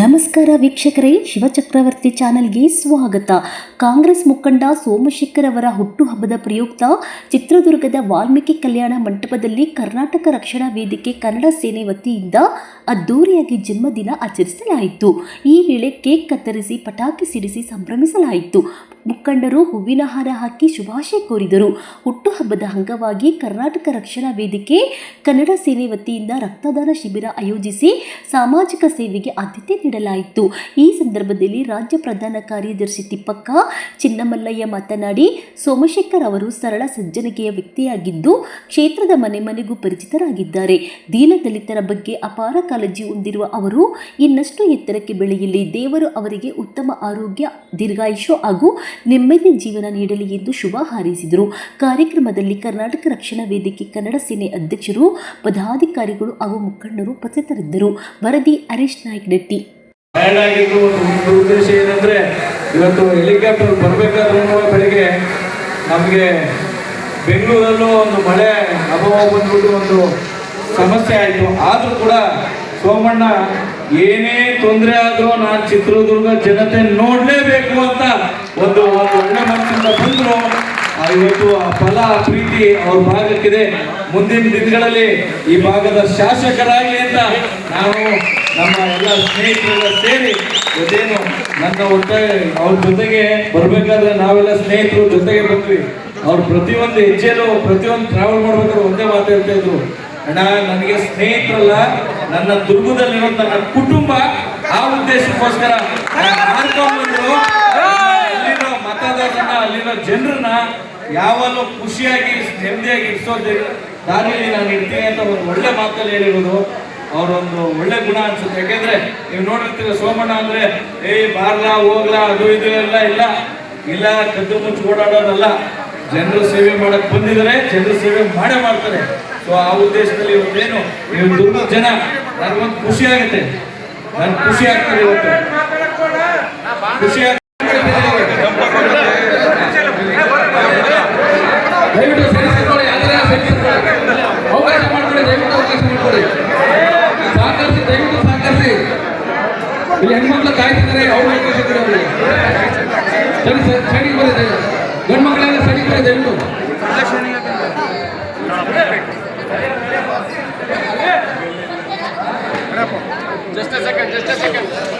ನಮಸ್ಕಾರ ವೀಕ್ಷಕರೇ, ಶಿವಚಕ್ರವರ್ತಿ ಚಾನೆಲ್ಗೆ ಸ್ವಾಗತ. ಕಾಂಗ್ರೆಸ್ ಮುಖಂಡ ಸೋಮಶೇಖರ್ ಅವರ ಹುಟ್ಟುಹಬ್ಬದ ಪ್ರಯುಕ್ತ ಚಿತ್ರದುರ್ಗದ ವಾಲ್ಮೀಕಿ ಕಲ್ಯಾಣ ಮಂಟಪದಲ್ಲಿ ಕರ್ನಾಟಕ ರಕ್ಷಣಾ ವೇದಿಕೆ ಕನ್ನಡ ಸೇನೆ ವತಿಯಿಂದ ಅದ್ದೂರಿಯಾಗಿ ಜನ್ಮದಿನ ಆಚರಿಸಲಾಯಿತು. ಈ ವೇಳೆ ಕೇಕ್ ಕತ್ತರಿಸಿ ಪಟಾಕಿ ಸಿಡಿಸಿ ಸಂಭ್ರಮಿಸಲಾಯಿತು. ಮುಖಂಡರು ಹೂವಿನ ಹಾರ ಹಾಕಿ ಶುಭಾಶಯ ಕೋರಿದರು. ಹುಟ್ಟುಹಬ್ಬದ ಅಂಗವಾಗಿ ಕರ್ನಾಟಕ ರಕ್ಷಣಾ ವೇದಿಕೆ ಕನ್ನಡ ಸೇನೆ ವತಿಯಿಂದ ರಕ್ತದಾನ ಶಿಬಿರ ಆಯೋಜಿಸಿ ಸಾಮಾಜಿಕ ಸೇವೆಗೆ ಆದ್ಯತೆ ನೀಡಲಾಯಿತು. ಈ ಸಂದರ್ಭದಲ್ಲಿ ರಾಜ್ಯ ಪ್ರಧಾನ ಕಾರ್ಯದರ್ಶಿ ತಿಪ್ಪಕ್ಕ ಚಿನ್ನಮಲ್ಲಯ್ಯ ಮಾತನಾಡಿ, ಸೋಮಶೇಖರ್ ಅವರು ಸರಳ ಸಜ್ಜನಿಕೆಯ ವ್ಯಕ್ತಿಯಾಗಿದ್ದು ಕ್ಷೇತ್ರದ ಮನೆ ಮನೆಗೂ ಪರಿಚಿತರಾಗಿದ್ದಾರೆ. ದೀನದಲಿತರ ಬಗ್ಗೆ ಅಪಾರ ಕಾಳಜಿ ಹೊಂದಿರುವ ಅವರು ಇನ್ನಷ್ಟು ಎತ್ತರಕ್ಕೆ ಬೆಳೆಯಲಿ, ದೇವರು ಅವರಿಗೆ ಉತ್ತಮ ಆರೋಗ್ಯ, ದೀರ್ಘಾಯುಷ್ಯ ಹಾಗೂ ನೆಮ್ಮದಿ ಜೀವನ ನೀಡಲಿ ಎಂದು ಶುಭ ಹಾರೈಸಿದರು. ಕಾರ್ಯಕ್ರಮದಲ್ಲಿ ಕರ್ನಾಟಕ ರಕ್ಷಣಾ ವೇದಿಕೆ ಕನ್ನಡ ಸೇನೆ ಅಧ್ಯಕ್ಷರು, ಪದಾಧಿಕಾರಿಗಳು ಹಾಗೂ ಮುಖಂಡರು ಉಪಸ್ಥಿತರಿದ್ದರು. ವರದಿ ಹರೀಶ್ ನಾಯ್ಕ ನೆಟ್ಟಿ. ಒಂದು ಉದ್ದೇಶ ಏನಂದ್ರೆ, ಇವತ್ತು ಹೆಲಿಕಾಪ್ಟರ್ ಬರಬೇಕಾದ್ರೂ ಬೆಳಿಗ್ಗೆ ನಮಗೆ ಬೆಂಗಳೂರಲ್ಲೂ ಒಂದು ಮಳೆ ಅಭಾವ ಬಂದ್ಬಿಟ್ಟು ಒಂದು ಸಮಸ್ಯೆ ಆಯಿತು. ಆದರೂ ಕೂಡ ಸೋಮಣ್ಣ ಏನೇ ತೊಂದರೆ ಆದರೂ ನಾನು ಚಿತ್ರದುರ್ಗ ಜನತೆ ನೋಡಲೇಬೇಕು ಅಂತ ಒಂದು ಒಳ್ಳೆ ಮನಸ್ಸಿಂದ ಬಂದರು. ಇವತ್ತು ಆ ಫಲ, ಆ ಪ್ರೀತಿ ಅವ್ರ ಭಾಗಕ್ಕಿದೆ. ಮುಂದಿನ ದಿನಗಳಲ್ಲಿ ಈ ಭಾಗದ ಶಾಸಕರಾಗಿ ಅಂತ ನಾವು ನಮ್ಮ ಎಲ್ಲ ಸ್ನೇಹಿತರೆಲ್ಲ ಸೇರಿ ಇವತ್ತೇನು ನನ್ನ ಒಟ್ಟಾಗಿ ಅವ್ರ ಜೊತೆಗೆ ಬರಬೇಕಾದ್ರೆ ನಾವೆಲ್ಲ ಸ್ನೇಹಿತರು ಜೊತೆಗೆ ಬಂದ್ವಿ. ಅವ್ರು ಪ್ರತಿಯೊಂದು ಹೆಜ್ಜೆಲು ಪ್ರತಿಯೊಂದು ಟ್ರಾವೆಲ್ ಮಾಡ್ಬೇಕಾದ್ರೆ ಒಂದೇ ಮಾತು ಹೇಳ್ತಾ ಇದ್ರು, ಅಣ್ಣ ನನಗೆ ಸ್ನೇಹಿತರಲ್ಲ, ನನ್ನ ದುರ್ಗದಲ್ಲಿರೋ ನನ್ನ ಕುಟುಂಬ. ಆ ಉದ್ದೇಶಕ್ಕೋಸ್ಕರ ಮಾಡ್ಕೊಂಡ್ಬಂದ್ರು ಅಲ್ಲಿರೋ ಮತದಾರರನ್ನ, ಅಲ್ಲಿರೋ ಜನರನ್ನ ಯಾವಾಗಲೂ ಖುಷಿಯಾಗಿ ನೆಮ್ಮದಿಯಾಗಿ ಇರಿಸೋದು ದಾರಿಯಲ್ಲಿ ನಾನು ಇರ್ತೀನಿ ಅಂತ ಒಂದು ಒಳ್ಳೆ ಮಾತಲ್ಲಿ ಹೇಳಿರೋದು ಅವರೊಂದು ಒಳ್ಳೆ ಗುಣ ಅನ್ಸುತ್ತೆ. ಯಾಕೆಂದ್ರೆ ನೀವು ನೋಡಿರ್ತೀರ, ಸೋಮಣ್ಣ ಅಂದ್ರೆ ಬಾರ್ಲಾ ಹೋಗ್ಲಾ ಅದು ಇದು ಎಲ್ಲ ಇಲ್ಲ ಕದ್ದು ಮುಚ್ಚಿ ಓಡಾಡೋದಲ್ಲ. ಜನರು ಸೇವೆ ಮಾಡಕ್ ಬಂದಿದ್ದಾರೆ, ಜನರು ಸೇವೆ ಮಾಡೇ ಮಾಡ್ತಾರೆ. ಸೊ ಆ ಉದ್ದೇಶದಲ್ಲಿ ಇವತ್ತೇನು ನೀವು ದುರ್ಗ ಜನ ನನಗೊಂದು ಖುಷಿ ಆಗುತ್ತೆ, ನನ್ಗೆ ಖುಷಿ ಆಗ್ತದೆ. ಇವತ್ತು ಖುಷಿ ಆಗ್ತದೆ. ಅವಕಾಶ ಮಾಡ್ಕೊಳ್ಳಿ, ದಯವಿಟ್ಟು ಅವಕಾಶ ಮಾಡ್ಕೊಳ್ಳಿ. ಸಹಕರಿಸಿ, ದಯವಿಟ್ಟು ಸಹಕರಿಸಿ. ಇಲ್ಲಿ ಹೆಣ್ಮಕ್ಳು ಕಾಯ್ತಿದ್ದಾರೆ, ಅವ್ರು ಅವಕಾಶ ಕೊಡಿ ಅವರಿಗೆ. ಸರಿ ಸರ್, ಸೈಡಿಗೆ ಬರೀ, ಗಂಡು ಮಕ್ಕಳೆಲ್ಲ ಸೈಡಿಗೆ ಬರೀ ದಯವಿಟ್ಟು. Just a second.